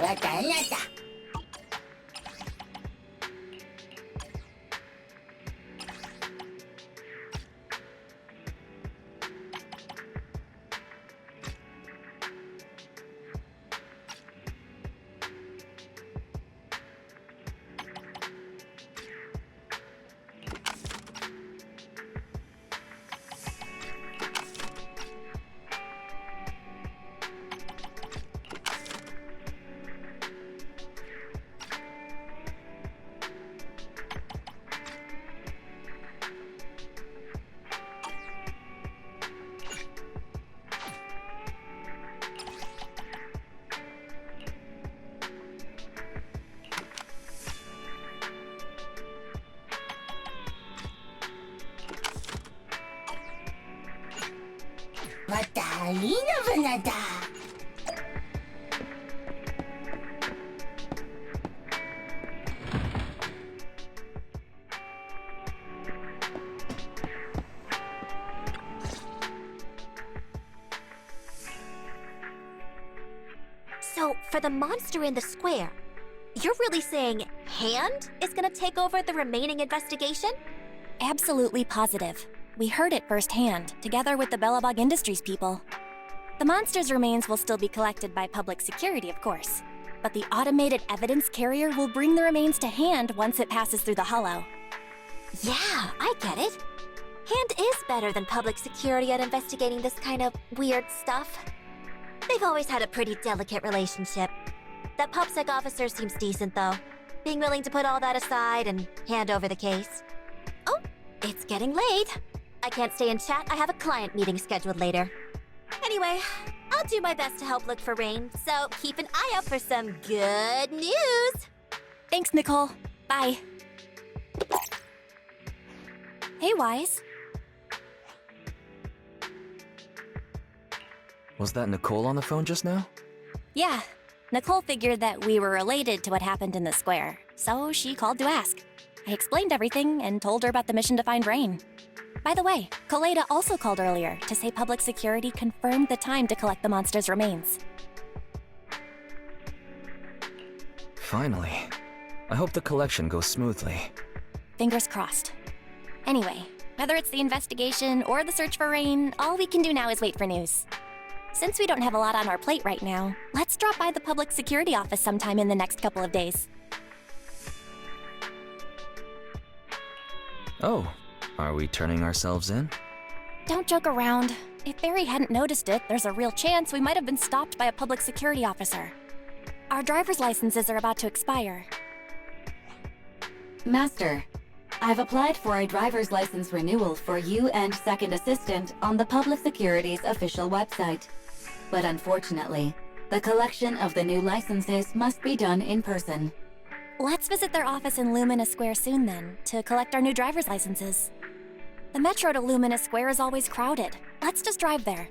왔다 났다. 왔다 리노브나다. So, for the monster in the square, you're really saying Hand is gonna take over the remaining investigation? Absolutely positive. We heard it firsthand, together with the Bellabog Industries people. The monster's remains will still be collected by public security, of course. But the automated evidence carrier will bring the remains to Hand once it passes through the hollow. Yeah, I get it. Hand is better than public security at investigating this kind of weird stuff. They've always had a pretty delicate relationship. That PubSec officer seems decent, though, being willing to put all that aside and hand over the case. Oh, it's getting late. I can't stay and chat. I have a client meeting scheduled later. Anyway, I'll do my best to help look for Rain, so keep an eye out for some good news! Thanks, Nicole. Bye. Hey, Wise. Was that Nicole on the phone just now? Yeah, Nicole figured that we were related to what happened in the square, so she called to ask. I explained everything and told her about the mission to find Rain. By the way, Koleda also called earlier to say public security confirmed the time to collect the monster's remains. Finally. I hope the collection goes smoothly. Fingers crossed. Anyway, whether it's the investigation or the search for Rain, all we can do now is wait for news. Since we don't have a lot on our plate right now, let's drop by the public security office sometime in the next couple of days. Oh, are we turning ourselves in? Don't joke around. If Barry hadn't noticed it, there's a real chance we might have been stopped by a public security officer. Our driver's licenses are about to expire. Master, I've applied for a driver's license renewal for you and Second Assistant on the Public Security's official website. But unfortunately, the collection of the new licenses must be done in person. Let's visit their office in Lumina Square soon then, to collect our new driver's licenses. The metro to Lumina Square is always crowded. Let's just drive there.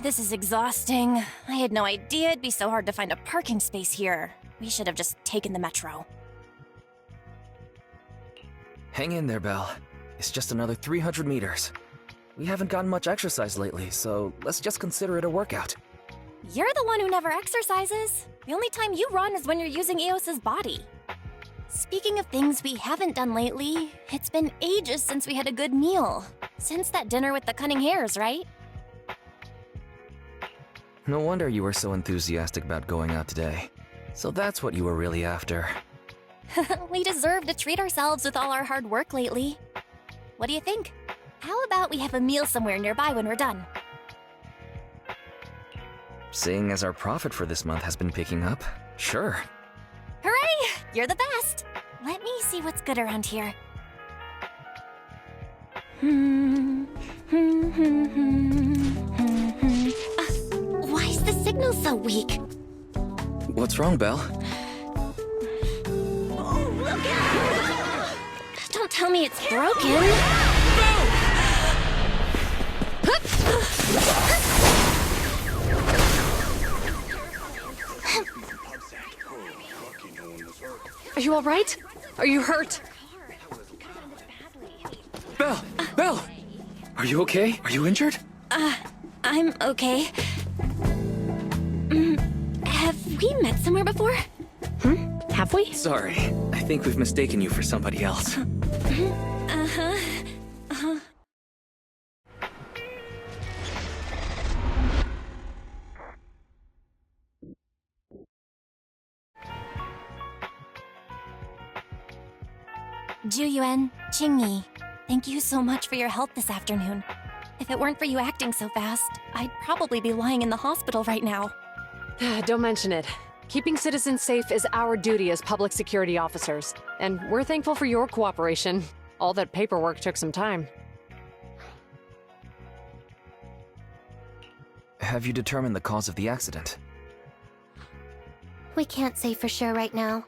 This is exhausting. I had no idea it'd be so hard to find a parking space here. We should have just taken the metro. Hang in there, Belle. It's just another 300 meters. We haven't gotten much exercise lately, so let's just consider it a workout. You're the one who never exercises. The only time you run is when you're using Eos's body. Speaking of things we haven't done lately, it's been ages since we had a good meal. Since that dinner with the cunning hairs, right? No wonder you were so enthusiastic about going out today. So that's what you were really after. We deserve to treat ourselves with all our hard work lately. What do you think? How about we have a meal somewhere nearby when we're done? Seeing as our profit for this month has been picking up, sure. Hooray! You're the best! Let me see what's good around here. Why is the signal so weak? What's wrong, Belle? Don't tell me it's broken. Are you all right? Are you hurt? Belle! Belle! Are you okay? Are you injured? I'm okay. Have we met somewhere before? Have we? Sorry, I think we've mistaken you for somebody else. Juyuan, Qingyi, thank you so much for your help this afternoon. If it weren't for you acting so fast, I'd probably be lying in the hospital right now. Don't mention it. Keeping citizens safe is our duty as public security officers, and we're thankful for your cooperation. All that paperwork took some time. Have you determined the cause of the accident? We can't say for sure right now.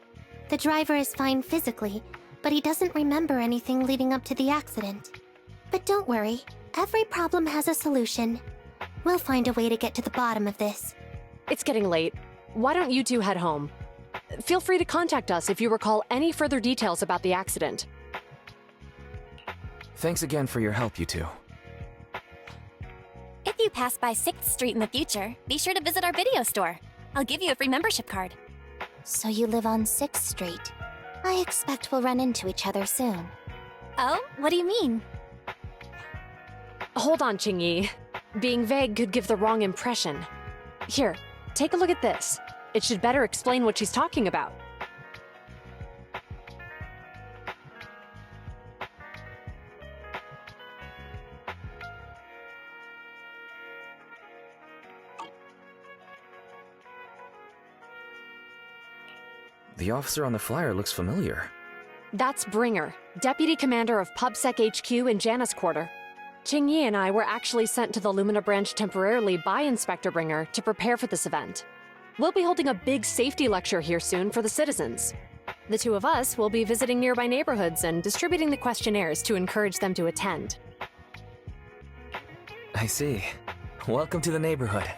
The driver is fine physically, but he doesn't remember anything leading up to the accident. But don't worry, every problem has a solution. We'll find a way to get to the bottom of this. It's getting late. Why don't you two head home? Feel free to contact us if you recall any further details about the accident. Thanks again for your help, you two. If you pass by 6th Street in the future, be sure to visit our video store. I'll give you a free membership card. So you live on 6th Street. I expect we'll run into each other soon. Oh, what do you mean? Hold on, Qingyi. Being vague could give the wrong impression. Here, take a look at this. It should better explain what she's talking about. The officer on the flyer looks familiar. That's Bringer, Deputy Commander of PubSec HQ in Janus Quarter. Qingyi and I were actually sent to the Lumina branch temporarily by Inspector Bringer to prepare for this event. We'll be holding a big safety lecture here soon for the citizens. The two of us will be visiting nearby neighborhoods and distributing the questionnaires to encourage them to attend. I see. Welcome to the neighborhood.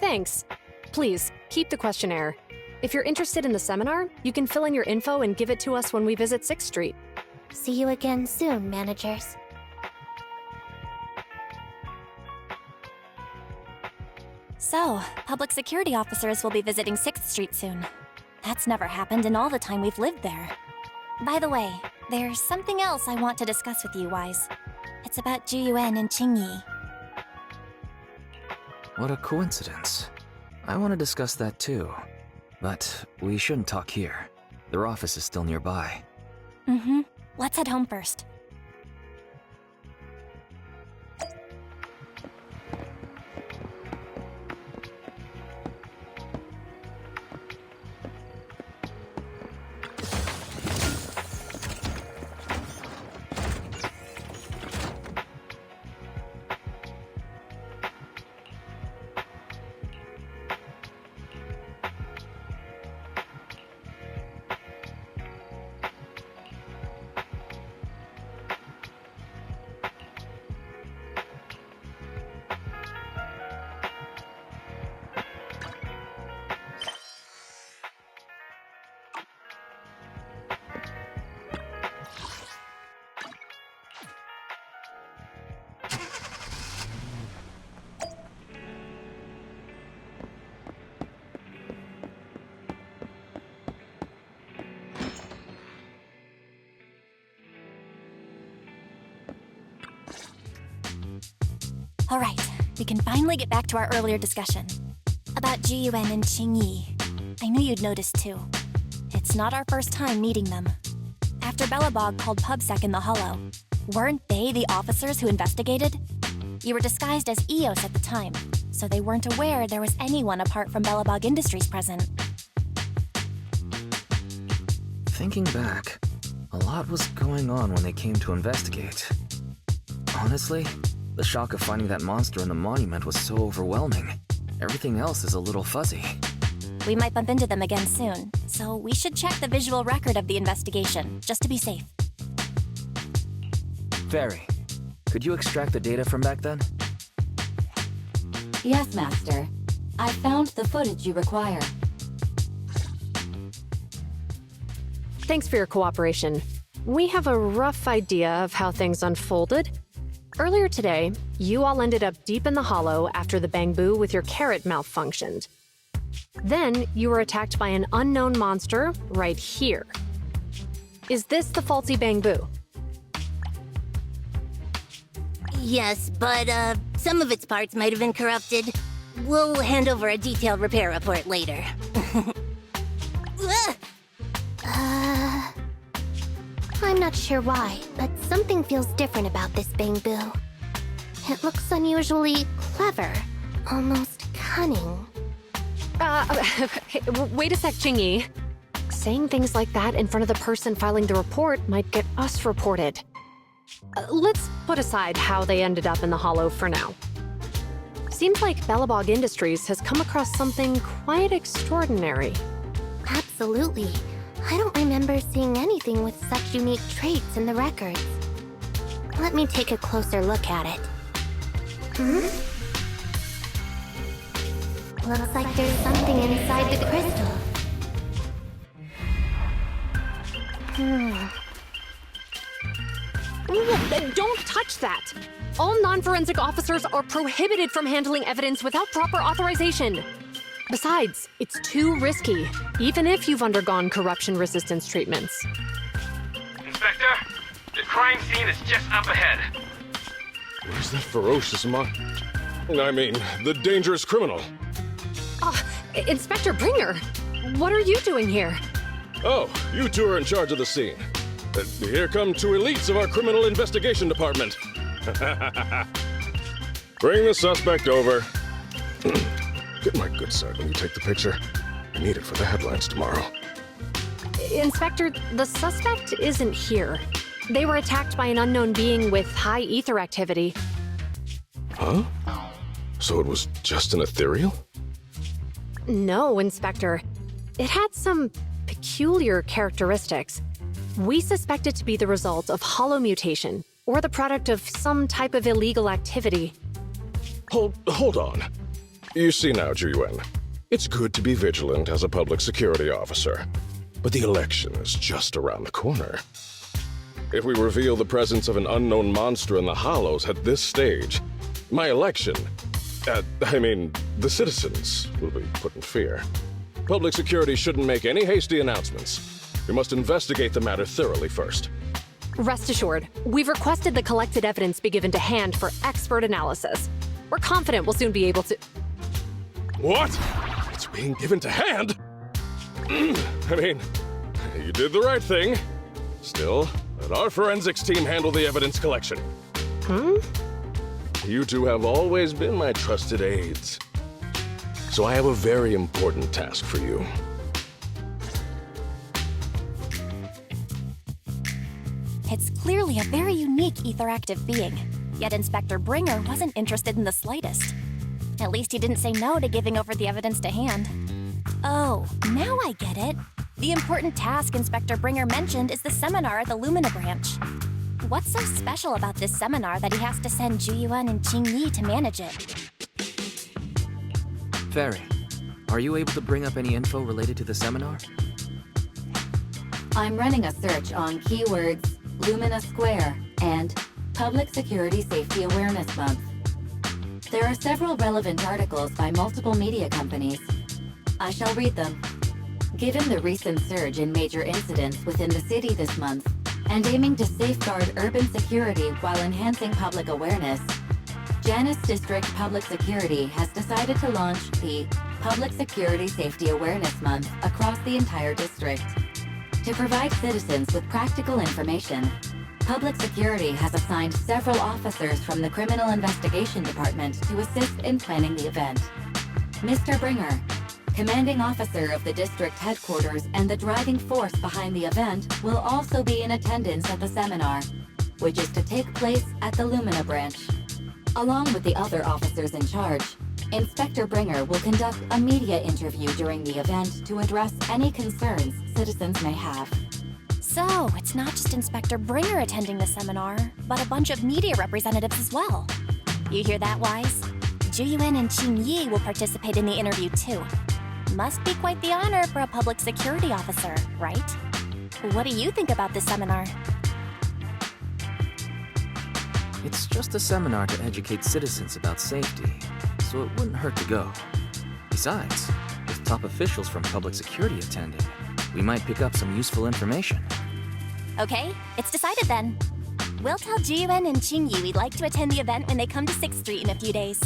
Thanks. Please, keep the questionnaire. If you're interested in the seminar, you can fill in your info and give it to us when we visit 6th Street. See you again soon, managers. So, public security officers will be visiting 6th Street soon. That's never happened in all the time we've lived there. By the way, there's something else I want to discuss with you, Wise. It's about Juyuan and Qingyi. What a coincidence. I want to discuss that too. But we shouldn't talk here. Their office is still nearby. Let's head home first. All right, we can finally get back to our earlier discussion. About Jiyuan and Qingyi. I knew you'd noticed too. It's not our first time meeting them. After Belobog called PubSec in the Hollow, weren't they the officers who investigated? You were disguised as EOS at the time, so they weren't aware there was anyone apart from Belobog Industries present. Thinking back, a lot was going on when they came to investigate. Honestly, the shock of finding that monster in the monument was so overwhelming. Everything else is a little fuzzy. We might bump into them again soon, so we should check the visual record of the investigation, just to be safe. Fairy, could you extract the data from back then? Yes, Master. I found the footage you require. Thanks for your cooperation. We have a rough idea of how things unfolded. Earlier today, you all ended up deep in the hollow after the bamboo with your carrot malfunctioned. Then, you were attacked by an unknown monster right here. Is this the faulty bamboo? Yes, but, some of its parts might have been corrupted. We'll hand over a detailed repair report later. I'm not sure why, but something feels different about this bamboo. It looks unusually clever, almost cunning. Wait a sec, Qingyi. Saying things like that in front of the person filing the report might get us reported. Let's put aside how they ended up in the hollow for now. Seems like Belobog Industries has come across something quite extraordinary. Absolutely. I don't remember seeing anything with such unique traits in the records. Let me take a closer look at it. Looks like there's something inside the crystal. Don't touch that! All non-forensic officers are prohibited from handling evidence without proper authorization. Besides, it's too risky, even if you've undergone corruption resistance treatments. Inspector, the crime scene is just up ahead. Where's that ferocious the dangerous criminal? Inspector Bringer, what are you doing here? Oh, you two are in charge of the scene. Here come two elites of our criminal investigation department. Bring the suspect over. Get my good side when you take the picture. I need it for the headlines tomorrow. Inspector, the suspect isn't here. They were attacked by an unknown being with high ether activity. Huh? So it was just an ethereal? No, Inspector. It had some peculiar characteristics. We suspect it to be the result of hollow mutation, or the product of some type of illegal activity. Hold on. You see now, Jiyuan, it's good to be vigilant as a public security officer, but the election is just around the corner. If we reveal the presence of an unknown monster in the Hollows at this stage, my election, the citizens will be put in fear. Public security shouldn't make any hasty announcements. We must investigate the matter thoroughly first. Rest assured, we've requested the collected evidence be given to hand for expert analysis. We're confident we'll soon be able to... What? It's being given to hand? You did the right thing. Still, let our forensics team handle the evidence collection. You two have always been my trusted aides. So I have a very important task for you. It's clearly a very unique etheractive being, yet Inspector Bringer wasn't interested in the slightest. At least he didn't say no to giving over the evidence to hand. Oh, now I get it. The important task Inspector Bringer mentioned is the seminar at the Lumina branch. What's so special about this seminar that he has to send Jiyuan and Qingyi to manage it? Fairy, are you able to bring up any info related to the seminar? I'm running a search on keywords Lumina Square and Public Security Safety Awareness Month. There are several relevant articles by multiple media companies. I shall read them. Given the recent surge in major incidents within the city this month, and aiming to safeguard urban security while enhancing public awareness, Janus District Public Security has decided to launch the Public Security Safety Awareness Month across the entire district. To provide citizens with practical information, Public Security has assigned several officers from the Criminal Investigation Department to assist in planning the event. Mr. Bringer, commanding officer of the district headquarters and the driving force behind the event, will also be in attendance at the seminar, which is to take place at the Lumina branch. Along with the other officers in charge, Inspector Bringer will conduct a media interview during the event to address any concerns citizens may have. So, it's not just Inspector Bringer attending the seminar, but a bunch of media representatives as well. You hear that, Wise? Juyuan and Qingyi will participate in the interview too. Must be quite the honor for a public security officer, right? What do you think about this seminar? It's just a seminar to educate citizens about safety, so it wouldn't hurt to go. Besides, with top officials from public security attending, we might pick up some useful information. Okay, it's decided then. We'll tell Jiyuan and Qingyi we'd like to attend the event when they come to 6th Street in a few days.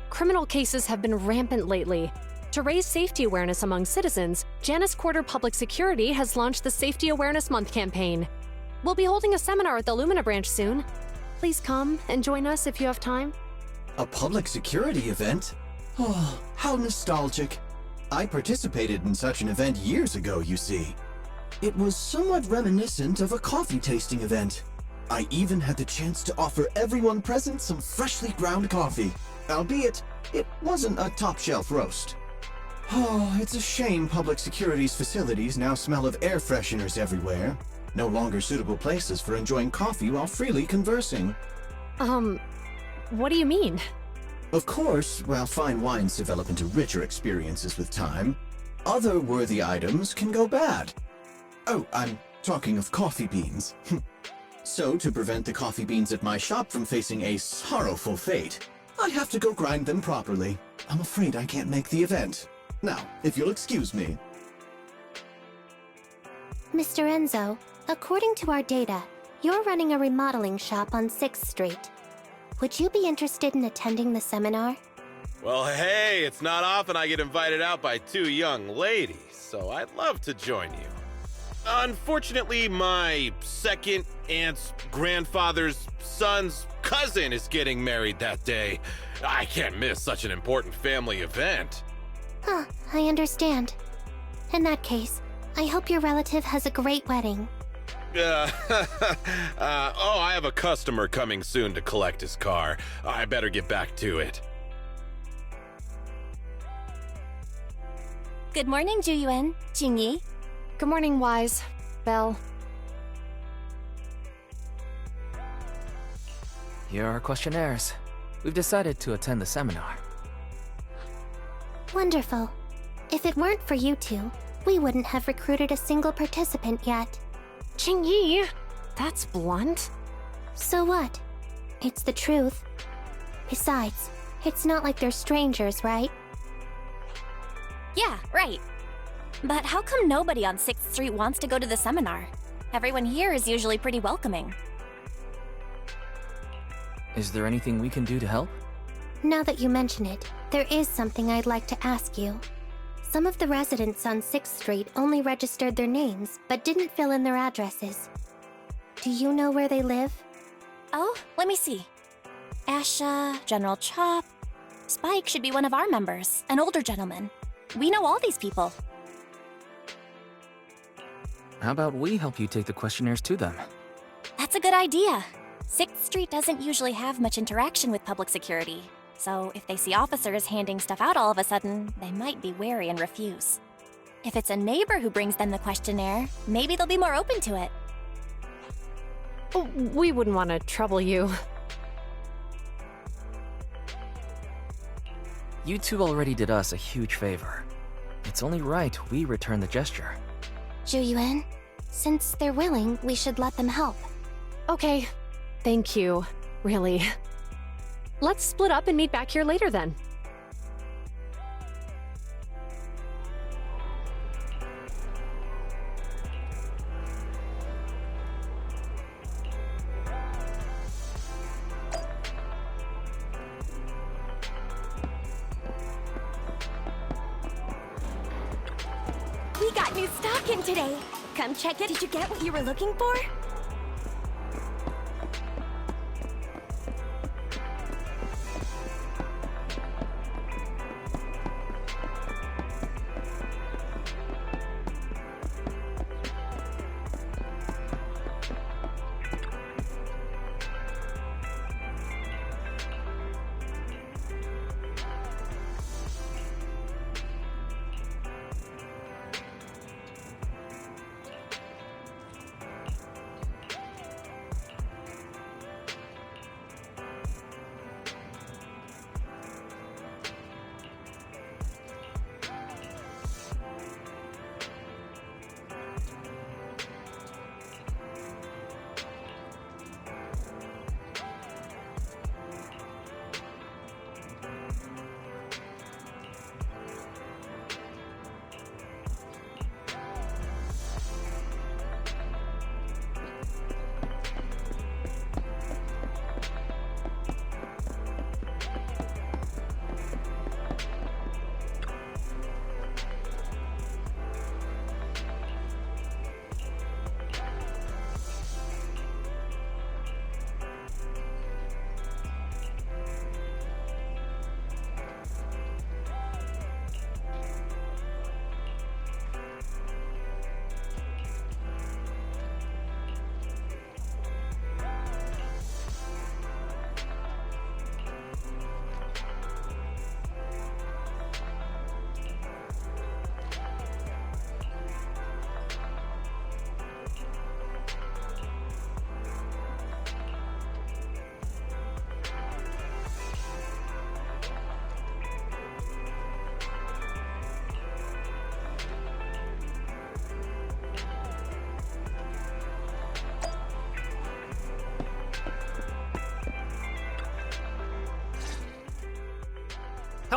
Criminal cases have been rampant lately. To raise safety awareness among citizens, Janus Quarter Public Security has launched the Safety Awareness Month campaign. We'll be holding a seminar at the Lumina branch soon. Please come and join us if you have time. A public security event? Oh, how nostalgic. I participated in such an event years ago, you see. It was somewhat reminiscent of a coffee tasting event. I even had the chance to offer everyone present some freshly ground coffee, albeit it wasn't a top-shelf roast. Oh, it's a shame public security's facilities now smell of air fresheners everywhere. No longer suitable places for enjoying coffee while freely conversing. What do you mean? Of course, while fine wines develop into richer experiences with time, other worthy items can go bad. Oh, I'm talking of coffee beans. So, to prevent the coffee beans at my shop from facing a sorrowful fate, I have to go grind them properly. I'm afraid I can't make the event. Now, if you'll excuse me. Mr. Enzo, according to our data, you're running a remodeling shop on 6th Street. Would you be interested in attending the seminar? Well, hey, it's not often I get invited out by two young ladies, so I'd love to join you. Unfortunately, my second aunt's grandfather's son's cousin is getting married that day. I can't miss such an important family event. Huh, I understand. In that case, I hope your relative has a great wedding. I have a customer coming soon to collect his car. I better get back to it. Good morning, Juyuan, Qingyi. Good morning, Wise. Belle. Here are our questionnaires. We've decided to attend the seminar. Wonderful. If it weren't for you two, we wouldn't have recruited a single participant yet. Qingyi, that's blunt. So what? It's the truth. Besides, it's not like they're strangers, right? Yeah, right. But how come nobody on 6th Street wants to go to the seminar? Everyone here is usually pretty welcoming. Is there anything we can do to help? Now that you mention it, there is something I'd like to ask you. Some of the residents on 6th Street only registered their names, but didn't fill in their addresses. Do you know where they live? Oh, let me see. Asha, General Chop. Spike should be one of our members, an older gentleman. We know all these people. How about we help you take the questionnaires to them? That's a good idea. 6th Street doesn't usually have much interaction with public security, so if they see officers handing stuff out all of a sudden, they might be wary and refuse. If it's a neighbor who brings them the questionnaire, maybe they'll be more open to it. We wouldn't want to trouble you. You two already did us a huge favor. It's only right we return the gesture. Zhu since they're willing, we should let them help. Okay, thank you. Really. Let's split up and meet back here later then. We got new stock in today. Come check it. Did you get what you were looking for?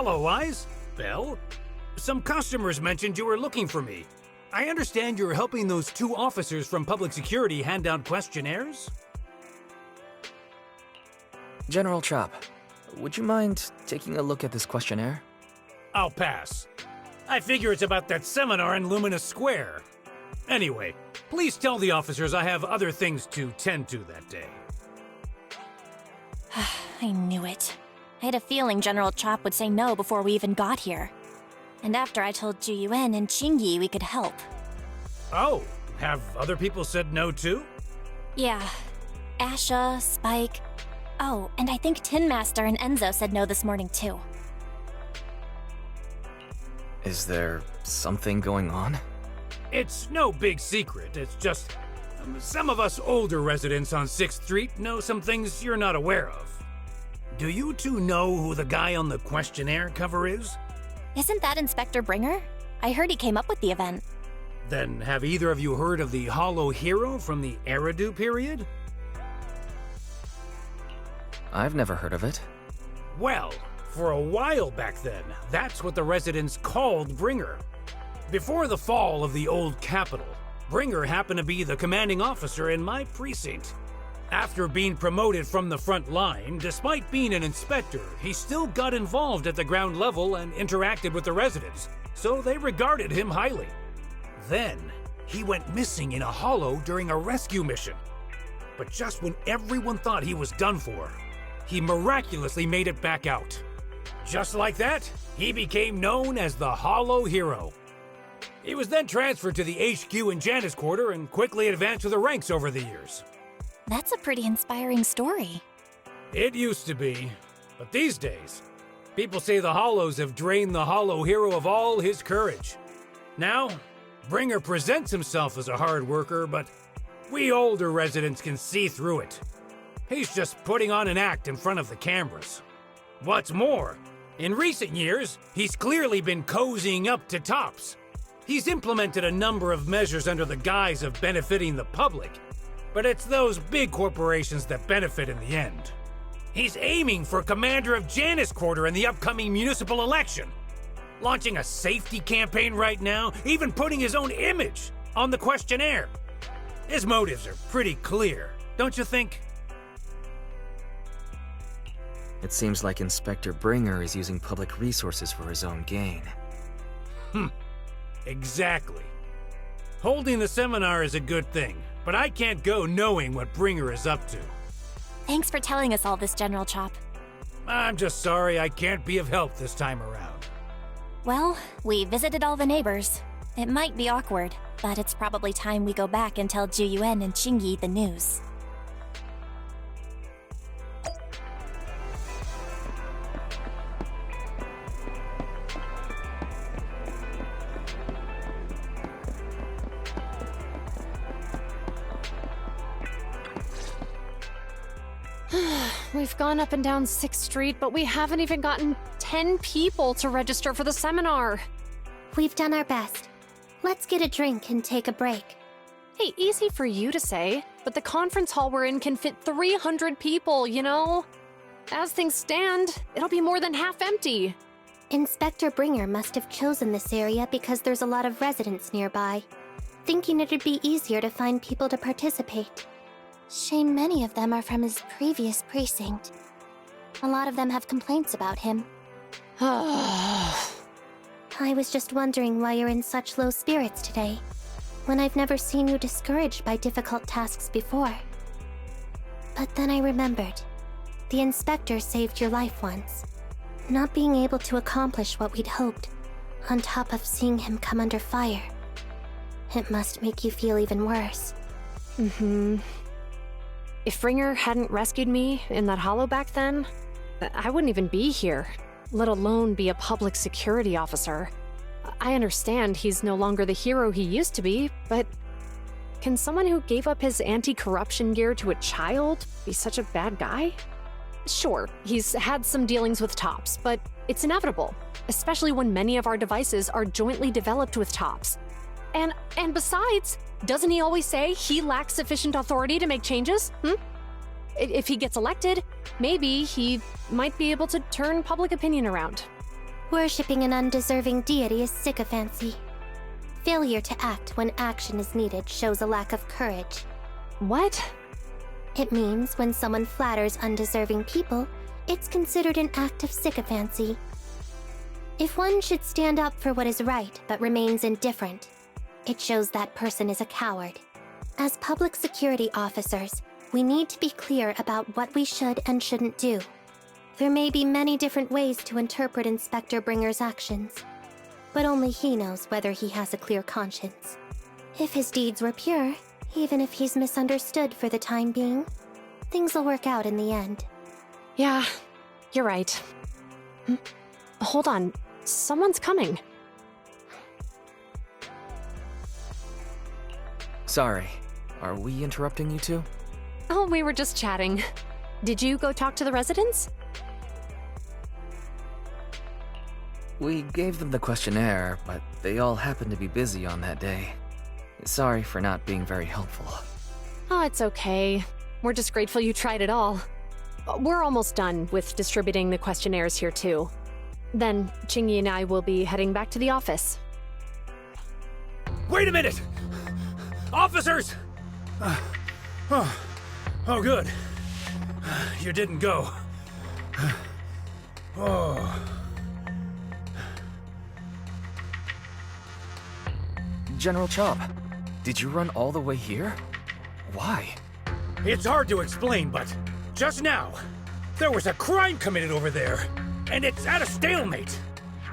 Hello, Eyes. Belle? Some customers mentioned you were looking for me. I understand you're helping those two officers from public security hand out questionnaires? General Chop, would you mind taking a look at this questionnaire? I'll pass. I figure it's about that seminar in Luminous Square. Anyway, please tell the officers I have other things to tend to that day. I knew it. I had a feeling General Chop would say no before we even got here. And after I told Zhu Yuan and Qingyi we could help. Oh, have other people said no too? Yeah. Asha, Spike. Oh, and I think Tin Master and Enzo said no this morning too. Is there something going on? It's no big secret. It's just some of us older residents on 6th Street know some things you're not aware of. Do you two know who the guy on the questionnaire cover is? Isn't that Inspector Bringer? I heard he came up with the event. Then have either of you heard of the Hollow Hero from the Eridu period? I've never heard of it. Well, for a while back then, that's what the residents called Bringer. Before the fall of the old capital, Bringer happened to be the commanding officer in my precinct. After being promoted from the front line, despite being an inspector, he still got involved at the ground level and interacted with the residents, so they regarded him highly. Then, he went missing in a hollow during a rescue mission. But just when everyone thought he was done for, he miraculously made it back out. Just like that, he became known as the Hollow Hero. He was then transferred to the HQ in Janus Quarter and quickly advanced to the ranks over the years. That's a pretty inspiring story. It used to be, but these days, people say the Hollows have drained the Hollow Hero of all his courage. Now, Bringer presents himself as a hard worker, but we older residents can see through it. He's just putting on an act in front of the cameras. What's more, in recent years, he's clearly been cozying up to Tops. He's implemented a number of measures under the guise of benefiting the public, but it's those big corporations that benefit in the end. He's aiming for commander of Janus Quarter in the upcoming municipal election, launching a safety campaign right now, even putting his own image on the questionnaire. His motives are pretty clear, don't you think? It seems like Inspector Bringer is using public resources for his own gain. Exactly. Holding the seminar is a good thing, but I can't go knowing what Bringer is up to. Thanks for telling us all this, General Chop. I'm just sorry I can't be of help this time around. Well, we visited all the neighbors. It might be awkward, but it's probably time we go back and tell Juyuan and Qingyi the news. We've gone up and down 6th Street, but we haven't even gotten 10 people to register for the seminar. We've done our best. Let's get a drink and take a break. Hey, easy for you to say, but the conference hall we're in can fit 300 people, you know? As things stand, it'll be more than half empty. Inspector Bringer must have chosen this area because there's a lot of residents nearby, thinking it'd be easier to find people to participate. Shame many of them are from his previous precinct. A lot of them have complaints about him. I was just wondering why you're in such low spirits today, when I've never seen you discouraged by difficult tasks before. But then I remembered. The inspector saved your life once. Not being able to accomplish what we'd hoped, on top of seeing him come under fire. It must make you feel even worse. If Bringer hadn't rescued me in that hollow back then, I wouldn't even be here, let alone be a public security officer. I understand he's no longer the hero he used to be, but can someone who gave up his anti-corruption gear to a child be such a bad guy? Sure, he's had some dealings with Tops, but it's inevitable, especially when many of our devices are jointly developed with Tops. And besides, doesn't he always say he lacks sufficient authority to make changes? If he gets elected, maybe he might be able to turn public opinion around. Worshipping an undeserving deity is sycophancy. Failure to act when action is needed shows a lack of courage. What? It means when someone flatters undeserving people, it's considered an act of sycophancy. If one should stand up for what is right but remains indifferent, it shows that person is a coward. As public security officers, we need to be clear about what we should and shouldn't do. There may be many different ways to interpret Inspector Bringer's actions, but only he knows whether he has a clear conscience. If his deeds were pure, even if he's misunderstood for the time being, things will work out in the end. Yeah, you're right. Hold on, someone's coming. Sorry, are we interrupting you two? Oh, we were just chatting. Did you go talk to the residents? We gave them the questionnaire, but they all happened to be busy on that day. Sorry for not being very helpful. Oh, it's okay. We're just grateful you tried it all. We're almost done with distributing the questionnaires here, too. Then, Qingyi and I will be heading back to the office. Wait a minute! Officers! Oh, good. You didn't go. Oh. General Chop, did you run all the way here? Why? It's hard to explain, but just now, there was a crime committed over there, and it's at a stalemate.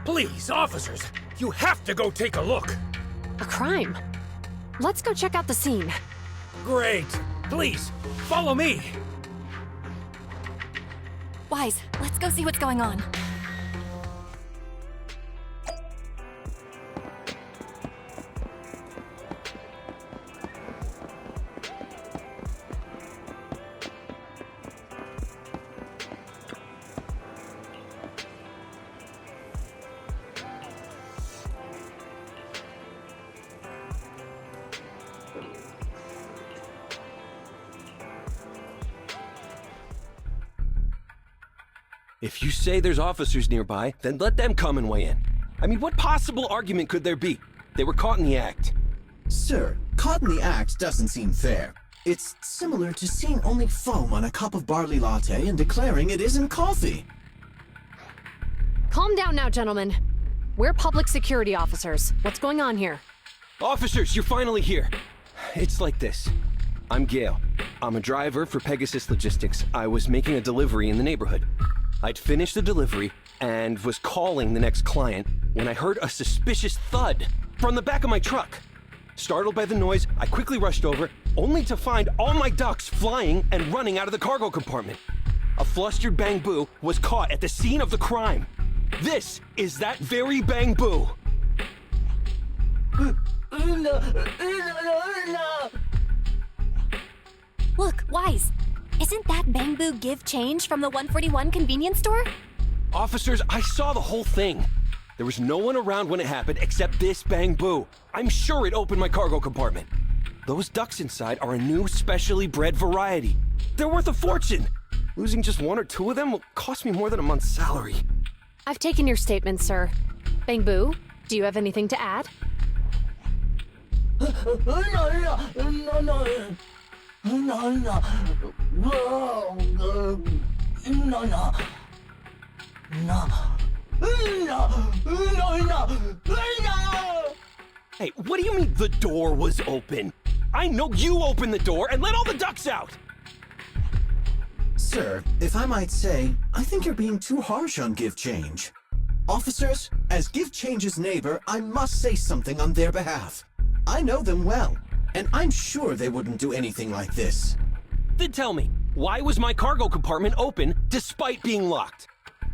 Please, officers, you have to go take a look. A crime? Let's go check out the scene. Great. Please, follow me. Wise, let's go see what's going on. If you say there's officers nearby, then let them come and weigh in. I mean, what possible argument could there be? They were caught in the act. Sir, caught in the act doesn't seem fair. It's similar to seeing only foam on a cup of barley latte and declaring it isn't coffee. Calm down now, gentlemen. We're public security officers. What's going on here? Officers, you're finally here. It's like this. I'm Gale. I'm a driver for Pegasus Logistics. I was making a delivery in the neighborhood. I'd finished the delivery and was calling the next client when I heard a suspicious thud from the back of my truck. Startled by the noise, I quickly rushed over, only to find all my ducks flying and running out of the cargo compartment. A flustered Bang Boo was caught at the scene of the crime. This is that very Bang Boo. Look, Wise. Isn't that Bang Boo give change from the 141 convenience store? Officers, I saw the whole thing. There was no one around when it happened except this Bang Boo. I'm sure it opened my cargo compartment. Those ducks inside are a new specially bred variety. They're worth a fortune. Losing just one or two of them will cost me more than a month's salary. I've taken your statement, sir. Bang Boo, do you have anything to add? Hey, what do you mean the door was open? I know you opened the door and let all the ducks out! Sir, if I might say, I think you're being too harsh on Give Change. Officers, as Give Change's neighbor, I must say something on their behalf. I know them well, and I'm sure they wouldn't do anything like this. Then tell me, why was my cargo compartment open despite being locked?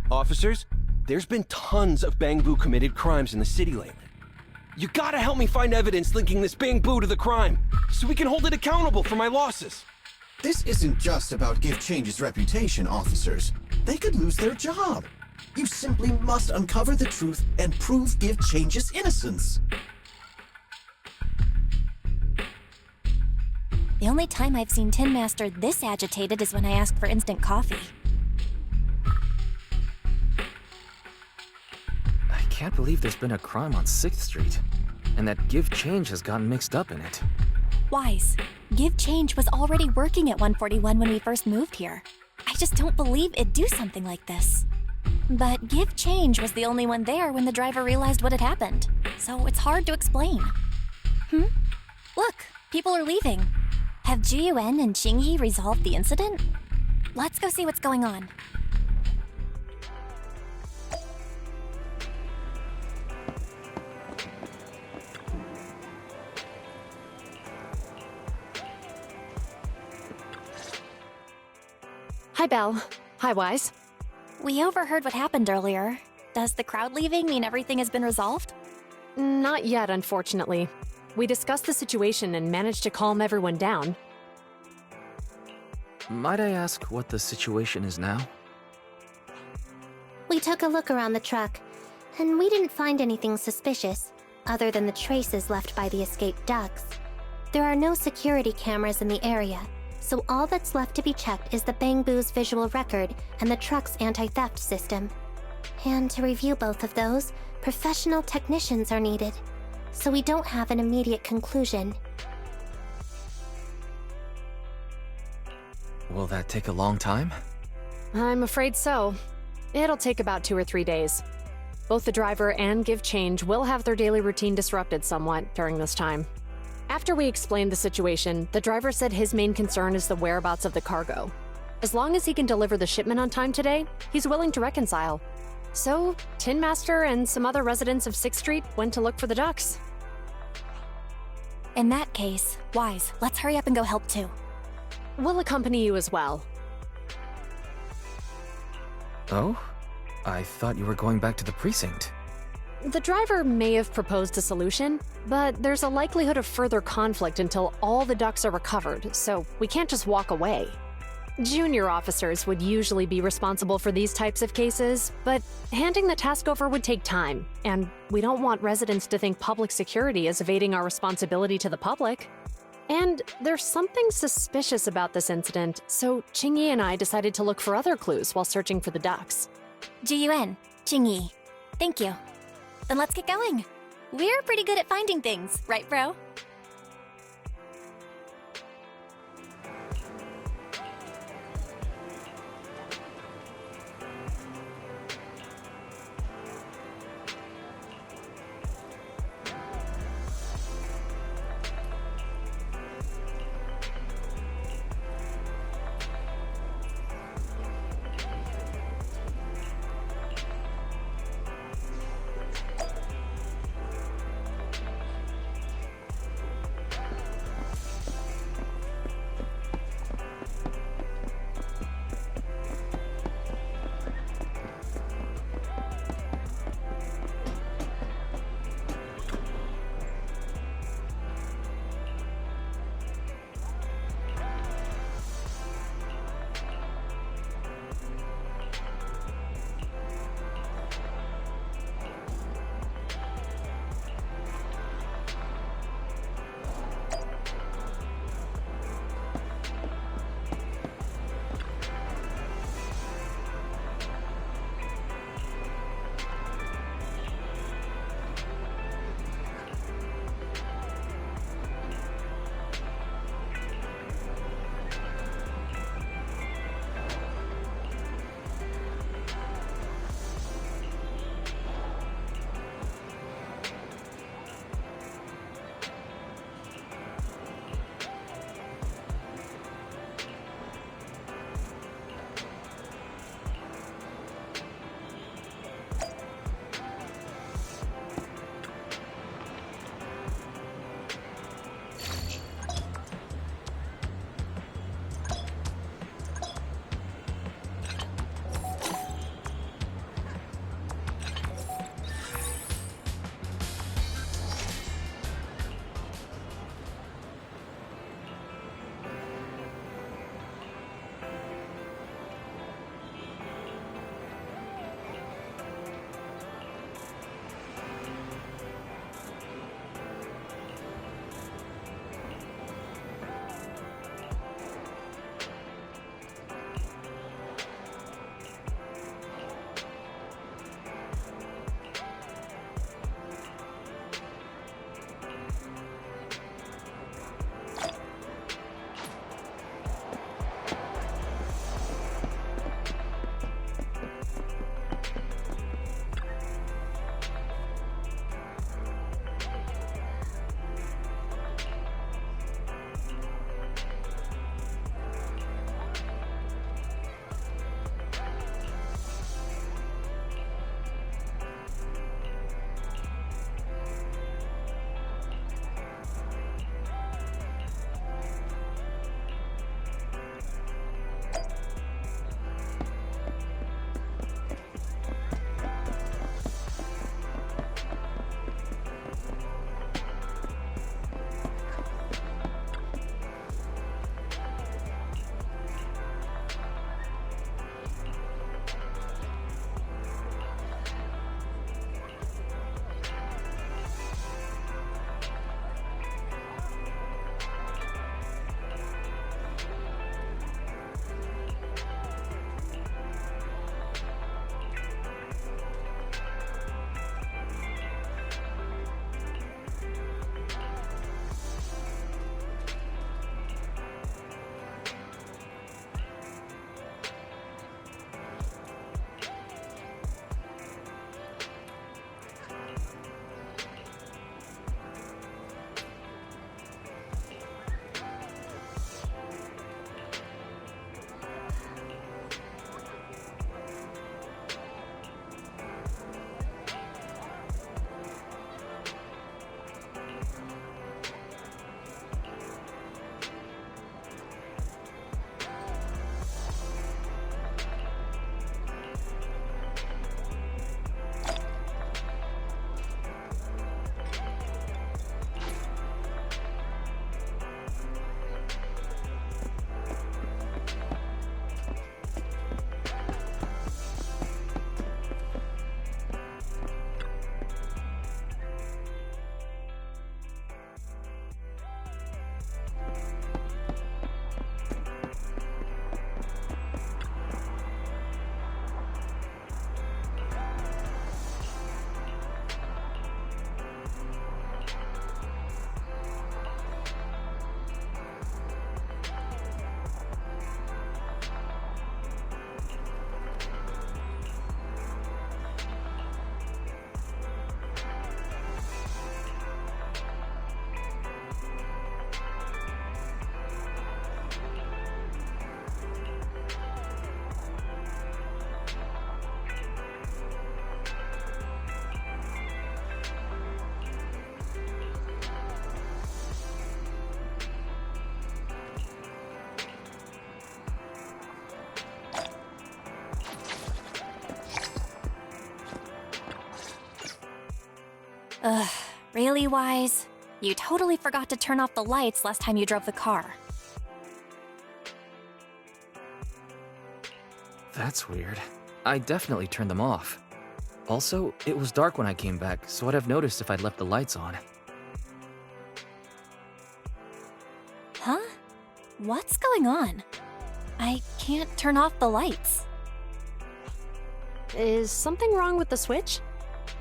Officers, there's been tons of Bang Boo committed crimes in the city lately. You gotta help me find evidence linking this Bang Boo to the crime, so we can hold it accountable for my losses. This isn't just about Give Change's reputation, officers. They could lose their job. You simply must uncover the truth and prove Give Change's innocence. The only time I've seen Tin Master this agitated is when I asked for instant coffee. I can't believe there's been a crime on 6th Street, and that Give Change has gotten mixed up in it. Wise, Give Change was already working at 141 when we first moved here. I just don't believe it'd do something like this. But Give Change was the only one there when the driver realized what had happened, so it's hard to explain. Look, people are leaving. Have Jiyuan and Qingyi resolved the incident? Let's go see what's going on. Hi, Belle. Hi, Wise. We overheard what happened earlier. Does the crowd leaving mean everything has been resolved? Not yet, unfortunately. We discussed the situation and managed to calm everyone down. Might I ask what the situation is now? We took a look around the truck, And we didn't find anything suspicious, other than the traces left by the escaped ducks. There are no security cameras in the area, so all that's left to be checked is the Bangbu's visual record and the truck's anti-theft system. And to review both of those, professional technicians are needed, so we don't have an immediate conclusion. Will that take a long time? I'm afraid so. It'll take about 2 or 3 days. Both the driver and Give Change will have their daily routine disrupted somewhat during this time. After we explained the situation, the driver said his main concern is the whereabouts of the cargo. As long as he can deliver the shipment on time today, he's willing to reconcile. So, Tin Master and some other residents of 6th Street went to look for the ducks. In that case, Wise, let's hurry up and go help too. We'll accompany you as well. Oh? I thought you were going back to the precinct. The driver may have proposed a solution, but there's a likelihood of further conflict until all the ducks are recovered, so we can't just walk away. Junior officers would usually be responsible for these types of cases, but handing the task over would take time, and we don't want residents to think public security is evading our responsibility to the public. And there's something suspicious about this incident, so Qingyi and I decided to look for other clues while searching for the ducks. Jiyuan, Qingyi. Thank you. Then let's get going. We're pretty good at finding things, right, bro? Ugh, really, Wise? You totally forgot to turn off the lights last time you drove the car. That's weird. I definitely turned them off. Also, it was dark when I came back, so I'd have noticed if I'd left the lights on. Huh? What's going on? I can't turn off the lights. Is something wrong with the switch?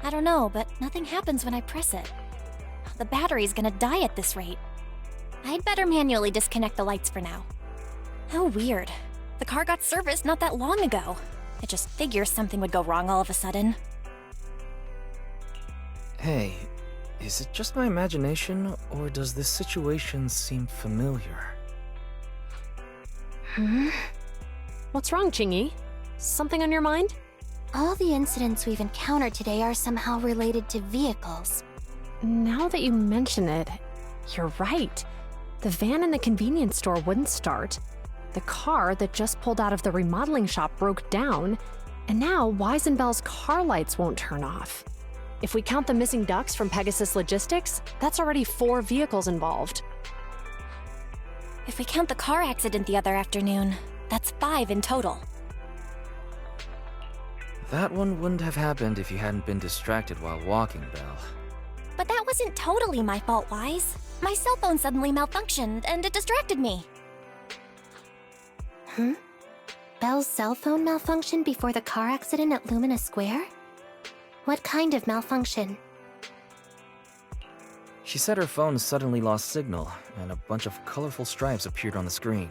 I don't know, but nothing happens when I press it. The battery's gonna die at this rate. I'd better manually disconnect the lights for now. How weird. The car got serviced not that long ago. I just figure something would go wrong all of a sudden. Hey, is it just my imagination, or does this situation seem familiar? What's wrong, Qingyi? Something on your mind? All the incidents we've encountered today are somehow related to vehicles. Now that you mention it, you're right. The van in the convenience store wouldn't start. The car that just pulled out of the remodeling shop broke down, and now Wise and Bell's car lights won't turn off. If we count the missing ducks from Pegasus Logistics, that's already 4 vehicles involved. If we count the car accident the other afternoon, that's 5 in total. That one wouldn't have happened if you hadn't been distracted while walking, Belle. But that wasn't totally my fault, Wise. My cell phone suddenly malfunctioned, and it distracted me. Belle's cell phone malfunctioned before the car accident at Lumina Square? What kind of malfunction? She said her phone suddenly lost signal, and a bunch of colorful stripes appeared on the screen.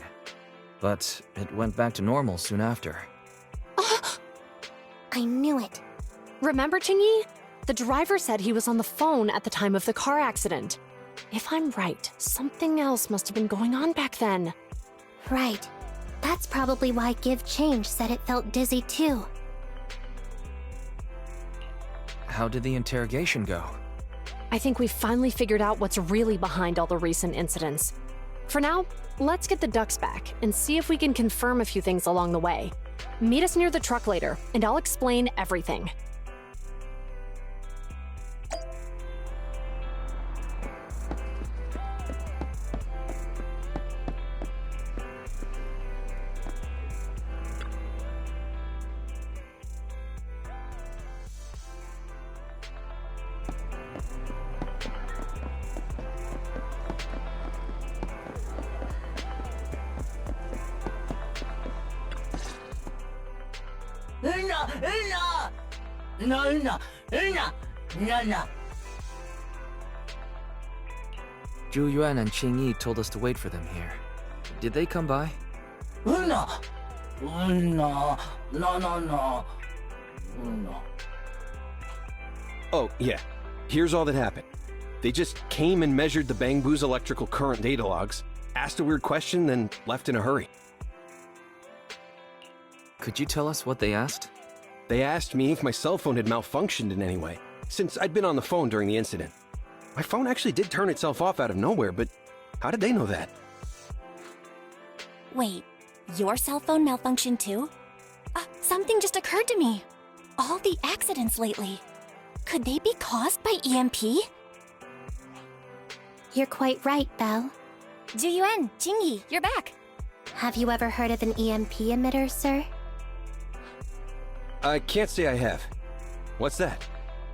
But it went back to normal soon after. I knew it. Remember, Qingyi? The driver said he was on the phone at the time of the car accident. If I'm right, something else must have been going on back then. Right. That's probably why Give Change said it felt dizzy too. How did the interrogation go? I think we've finally figured out what's really behind all the recent incidents. For now, let's get the ducks back and see if we can confirm a few things along the way. Meet us near the truck later, and I'll explain everything. Zhu Yuan and Qingyi told us to wait for them here. Did they come by? Oh, yeah. Here's all that happened. They just came and measured the Bangbu's electrical current data logs, asked a weird question, then left in a hurry. Could you tell us what they asked? They asked me if my cell phone had malfunctioned in any way, since I'd been on the phone during the incident. My phone actually did turn itself off out of nowhere, but how did they know that? Wait, your cell phone malfunctioned too? Something just occurred to me. All the accidents lately, could they be caused by EMP? You're quite right, Belle. Zhu Yuan, Qingyi, you're back. Have you ever heard of an EMP emitter, sir? I can't say I have. What's that?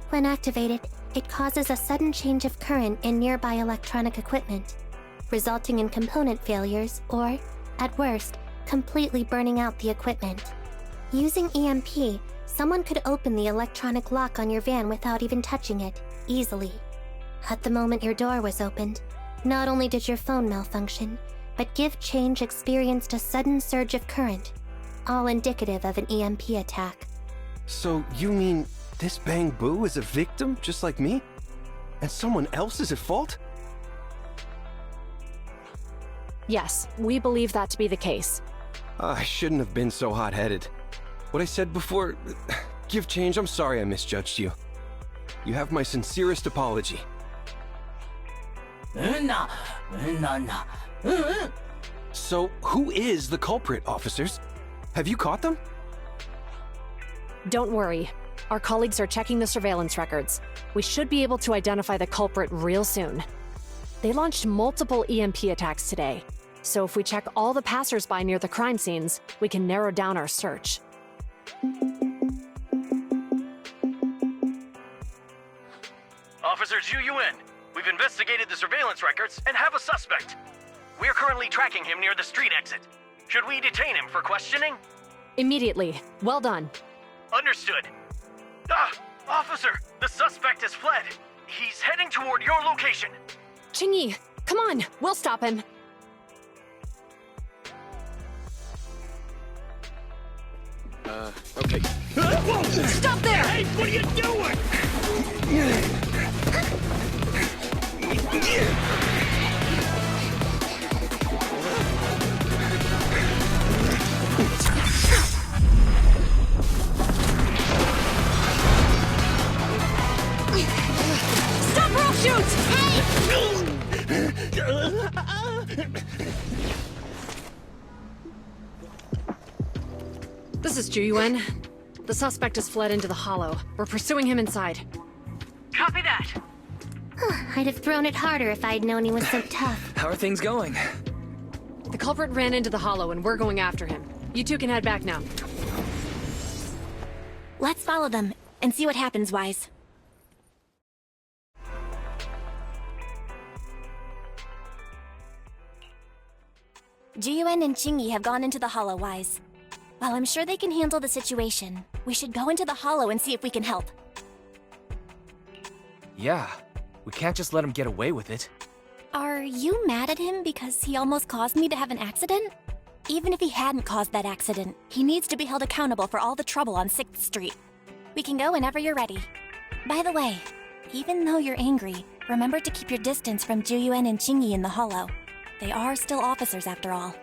When activated, it causes a sudden change of current in nearby electronic equipment, resulting in component failures or, at worst, completely burning out the equipment. Using EMP, someone could open the electronic lock on your van without even touching it, easily. At the moment your door was opened, not only did your phone malfunction, but Give Change experienced a sudden surge of current, all indicative of an EMP attack. So you mean this Bangbu is a victim just like me? And someone else is at fault? Yes, we believe that to be the case. I shouldn't have been so hot-headed. What I said before... Give Change, I'm sorry I misjudged you. You have my sincerest apology. So, who is the culprit, officers? Have you caught them? Don't worry. Our colleagues are checking the surveillance records. We should be able to identify the culprit real soon. They launched multiple EMP attacks today, so if we check all the passersby near the crime scenes, we can narrow down our search. Officer Zhu Yuan, we've investigated the surveillance records and have a suspect. We're currently tracking him near the street exit. Should we detain him for questioning? Immediately. Well done. Understood. Officer, the suspect has fled. He's heading toward your location. Qingyi, come on, we'll stop him. Okay. Whoa! Stop there! Hey, what are you doing? Stop or I'll shoot! This is Zhu Yuan. The suspect has fled into the hollow. We're pursuing him inside. Copy that. I'd have thrown it harder if I'd known he was so tough. How are things going? The culprit ran into the hollow and we're going after him. You two can head back now. Let's follow them and see what happens, Wise. Jiyuan and Qingyi have gone into the hollow, Wise. While I'm sure they can handle the situation, we should go into the hollow and see if we can help. Yeah, we can't just let him get away with it. Are you mad at him because he almost caused me to have an accident? Even if he hadn't caused that accident, he needs to be held accountable for all the trouble on 6th Street. We can go whenever you're ready. By the way, even though you're angry, remember to keep your distance from Jiyuan and Qingyi in the hollow. They are still officers after all.